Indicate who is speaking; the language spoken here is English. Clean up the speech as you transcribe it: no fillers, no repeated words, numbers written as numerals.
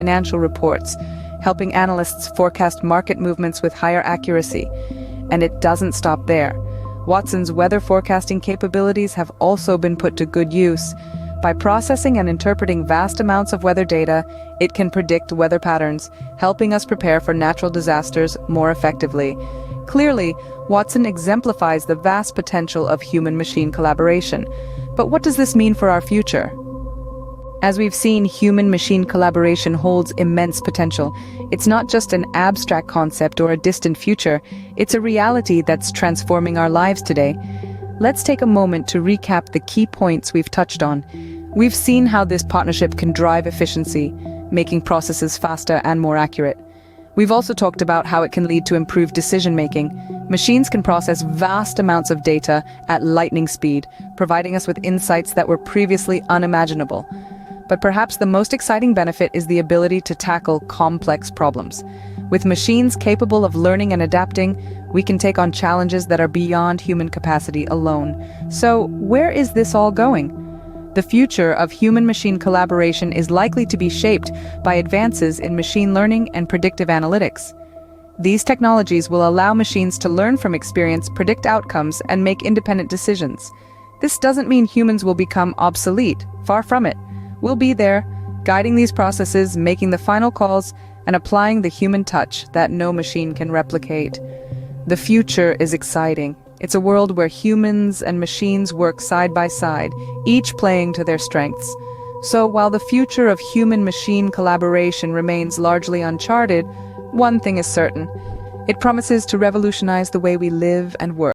Speaker 1: financial reports, helping analysts forecast market movements with higher accuracy. And it doesn't stop there. Watson's weather forecasting capabilities have also been put to good use. By processing and interpreting vast amounts of weather data, it can predict weather patterns, helping us prepare for natural disasters more effectively. Clearly, Watson exemplifies the vast potential of human-machine collaboration. But what does this mean for our future? As we've seen, human-machine collaboration holds immense potential. It's not just an abstract concept or a distant future, it's a reality that's transforming our lives today. Let's take a moment to recap the key points we've touched on. We've seen how this partnership can drive efficiency, making processes faster and more accurate. We've also talked about how it can lead to improved decision-making. Machines can process vast amounts of data at lightning speed, providing us with insights that were previously unimaginable. But perhaps the most exciting benefit is the ability to tackle complex problems. With machines capable of learning and adapting, we can take on challenges that are beyond human capacity alone. So, where is this all going? The future of human-machine collaboration is likely to be shaped by advances in machine learning and predictive analytics. These technologies will allow machines to learn from experience, predict outcomes, and make independent decisions. This doesn't mean humans will become obsolete. Far from it. We'll be there, guiding these processes, making the final calls, and applying the human touch that no machine can replicate. The future is exciting. It's a world where humans and machines work side by side, each playing to their strengths. So while the future of human-machine collaboration remains largely uncharted, one thing is certain. It promises to revolutionize the way we live and work.